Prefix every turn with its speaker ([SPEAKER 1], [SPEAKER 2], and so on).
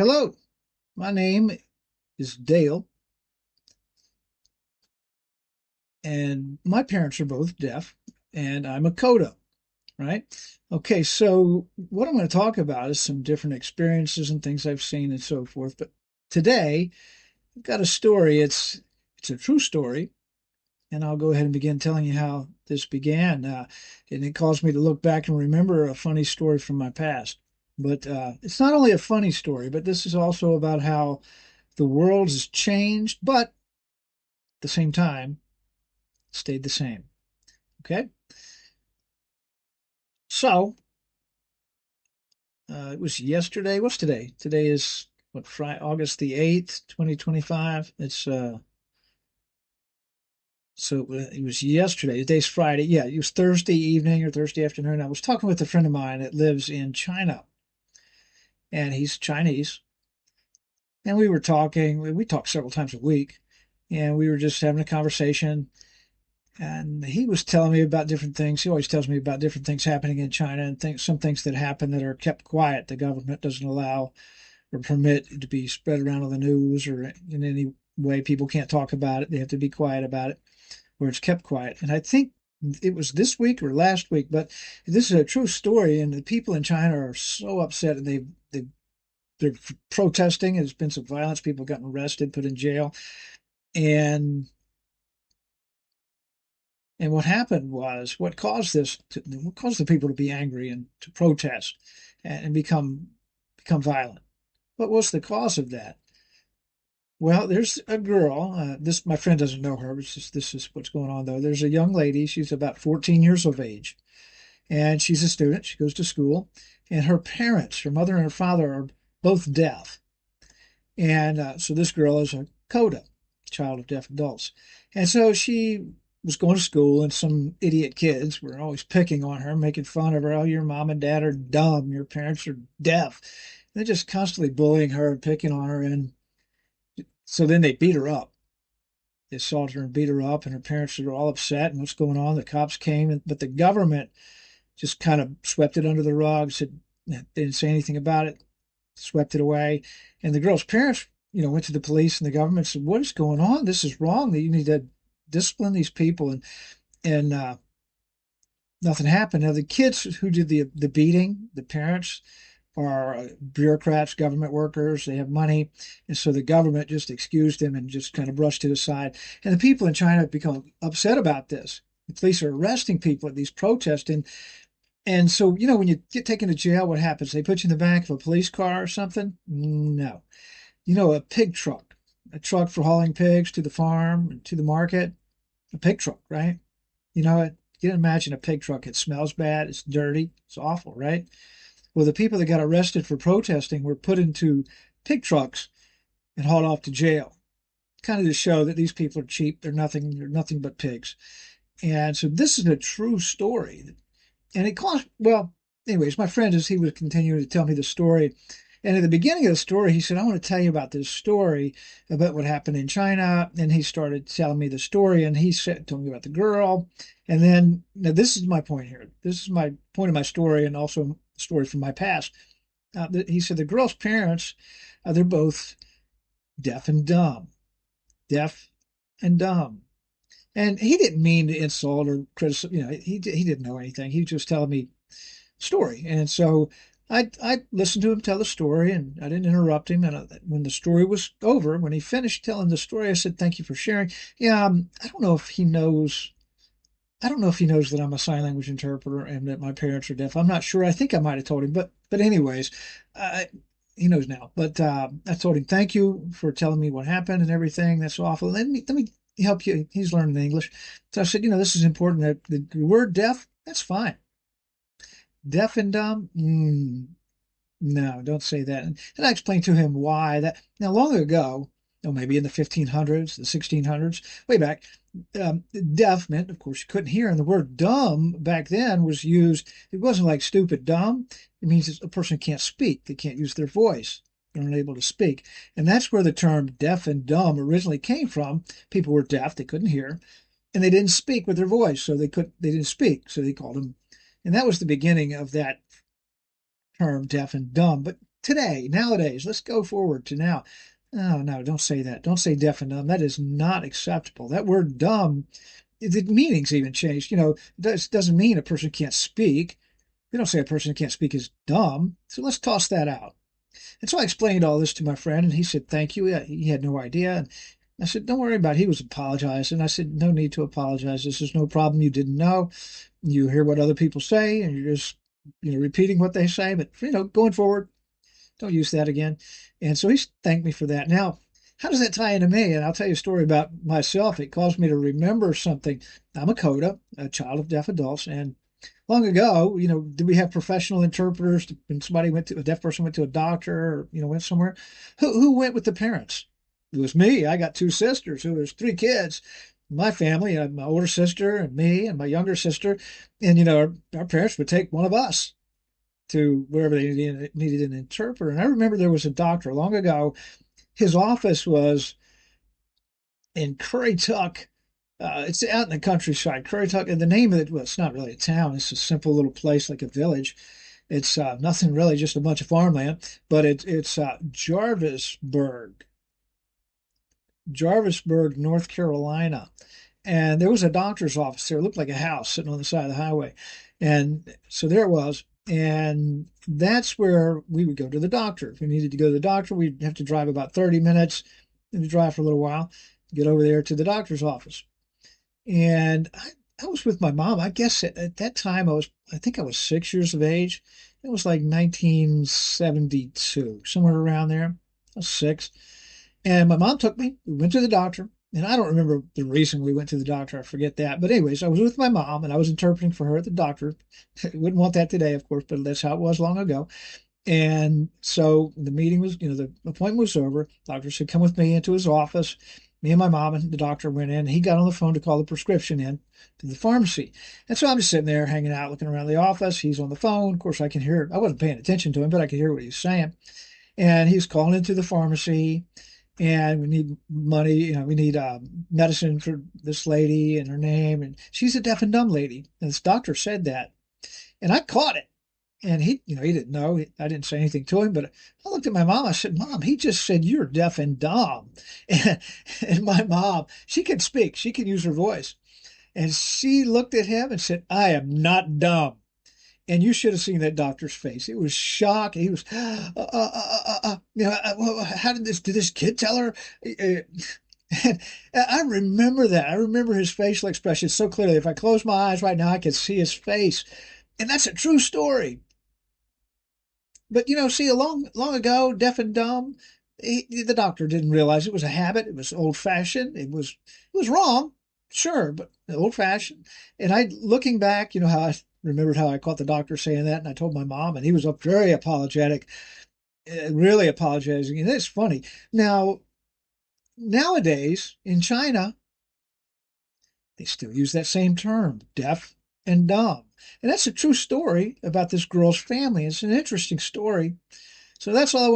[SPEAKER 1] Hello, my name is Dale, and my parents are both deaf, and I'm a CODA, right? Okay, so what I'm going to talk about is some different experiences and things I've seen and so forth. But today, I've got a story. It's a true story, and I'll go ahead and begin telling you how this began. And it caused me to look back and remember a funny story from my past. But it's not only a funny story, but this is also about how the world has changed, but at the same time stayed the same. Okay. So it was yesterday. What's today? Today is what, Friday, August the 8th, 2025. It was yesterday. Today's Friday. Yeah, it was Thursday evening or Thursday afternoon. I was talking with a friend of mine that lives in China, and he's Chinese. And we were talking. We talk several times a week, and we were just having a conversation. And he was telling me about different things. He always tells me about different things happening in China and some things that happen that are kept quiet. The government doesn't allow or permit to be spread around on the news or in any way. People can't talk about it. They have to be quiet about it, where it's kept quiet. And I think it was this week or last week, but this is a true story. And the people in China are so upset, and they're protesting. There's been some violence. People gotten arrested, put in jail, and what happened was what caused the people to be angry and to protest and become violent. What was the cause of that? Well, there's a girl. This my friend doesn't know her. This is what's going on though. There's a young lady. She's about 14 years of age, and she's a student. She goes to school, and her parents, her mother and her father, are both deaf. And so this girl is a CODA, child of deaf adults. And so she was going to school, and some idiot kids were always picking on her, making fun of her. Oh, your mom and dad are dumb. Your parents are deaf. They're just constantly bullying her and picking on her. And so then they beat her up. They assaulted her and beat her up, and her parents were all upset. And what's going on? The cops came, but the government just kind of swept it under the rug, said they didn't say anything about it, swept it away. And the girl's parents, went to the police, and the government said, "What is going on? This is wrong. That you need to discipline these people." And nothing happened. Now the kids who did the beating, the parents are bureaucrats, government workers. They have money, and so the government just excused them and just kind of brushed it aside. And the people in China have become upset about this. The police are arresting people at these protests, and so, when you get taken to jail, what happens? They put you in the back of a police car or something? No. A pig truck, a truck for hauling pigs to the farm, to the market, a pig truck, right? You can imagine a pig truck. It smells bad. It's dirty. It's awful, right? Well, the people that got arrested for protesting were put into pig trucks and hauled off to jail, kind of to show that these people are cheap. They're nothing but pigs. And so this is a true story. And it cost, well, anyways, my friend, as he was continuing to tell me the story, and at the beginning of the story, he said, "I want to tell you about this story about what happened in China." And he started telling me the story, and told me about the girl. And then, now this is my point here. This is my point of my story, and also a story from my past. He said the girl's parents, they're both deaf and dumb, deaf and dumb. And he didn't mean to insult or criticize. He didn't know anything. He was just telling me story. And so I listened to him tell the story, and I didn't interrupt him. And when the story was over, when he finished telling the story, I said, "Thank you for sharing." Yeah, I don't know if he knows. I don't know if he knows that I'm a sign language interpreter and that my parents are deaf. I'm not sure. I think I might have told him, but anyways, uh, he knows now. But I told him, "Thank you for telling me what happened and everything. That's awful. Let me help you." He's learning English, so I said, "This is important. That the word deaf, that's fine. Deaf and dumb, no, don't say that." And I explained to him why that. Now, long ago, maybe in the 1500s, the 1600s, way back, deaf meant, of course, you couldn't hear. And the word dumb back then was used, it wasn't like stupid dumb. It means a person can't speak. They can't use their voice. They're unable to speak. And that's where the term deaf and dumb originally came from. People were deaf, they couldn't hear, and they didn't speak with their voice, so they didn't speak. So they called them, and that was the beginning of that term, deaf and dumb. But today, nowadays, let's go forward to now. Oh, no, don't say that. Don't say deaf and dumb. That is not acceptable. That word dumb, the meaning's even changed. It doesn't mean a person can't speak. We don't say a person who can't speak is dumb. So let's toss that out. And so I explained all this to my friend, and he said, thank you. He had no idea. And I said, don't worry about it. He was apologizing. I said, no need to apologize. This is no problem. You didn't know. You hear what other people say, and you're just, repeating what they say. But, going forward, don't use that again. And so he thanked me for that. Now, how does that tie into me? And I'll tell you a story about myself. It caused me to remember something. I'm a CODA, a child of deaf adults, and long ago, did we have professional interpreters when a deaf person went to a doctor or, went somewhere? Who went with the parents? It was me. I got two sisters. There's three kids. My family, my older sister and me and my younger sister. And, our parents would take one of us to wherever they needed an interpreter. And I remember there was a doctor long ago. His office was in Currituck. It's out in the countryside, Currituck. And the name of it, well, it's not really a town. It's a simple little place like a village. It's nothing really, just a bunch of farmland. But it's Jarvisburg, North Carolina. And there was a doctor's office there. It looked like a house sitting on the side of the highway. And so there it was. And that's where we would go to the doctor. If we needed to go to the doctor, we'd have to drive about 30 minutes and drive for a little while to get over there to the doctor's office. And I was with my mom. I guess at that time I think I was 6 years of age. It was like 1972, somewhere around there. I was six. And my mom took me. We went to the doctor. And I don't remember the reason we went to the doctor. I forget that. But anyways, I was with my mom and I was interpreting for her at the doctor. Wouldn't want that today, of course, but that's how it was long ago. And so the meeting was, the appointment was over. Doctor said, come with me into his office. Me and my mom and the doctor went in. He got on the phone to call the prescription in to the pharmacy. And so I'm just sitting there hanging out, looking around the office. He's on the phone. Of course, I can hear, I wasn't paying attention to him, but I could hear what he was saying. And he's calling into the pharmacy. And we need money, we need medicine for this lady and her name. And she's a deaf and dumb lady. And this doctor said that. And I caught it. And he didn't know. I didn't say anything to him, but I looked at my mom. I said, Mom, he just said you're deaf and dumb. And my mom, she can speak. She can use her voice. And she looked at him and said, I am not dumb. And you should have seen that doctor's face. It was shock. He was, how did this kid tell her? And I remember that. I remember his facial expression so clearly. If I close my eyes right now, I can see his face. And that's a true story. But, see, long ago, deaf and dumb, the doctor didn't realize it was a habit. It was old fashioned. It was wrong, sure, but old fashioned. And looking back, how I remembered how I caught the doctor saying that, and I told my mom, and he was up very apologetic, really apologizing. And it's funny. Now, nowadays in China, they still use that same term, deaf and dumb. And that's a true story about this girl's family. It's an interesting story. So that's all I want.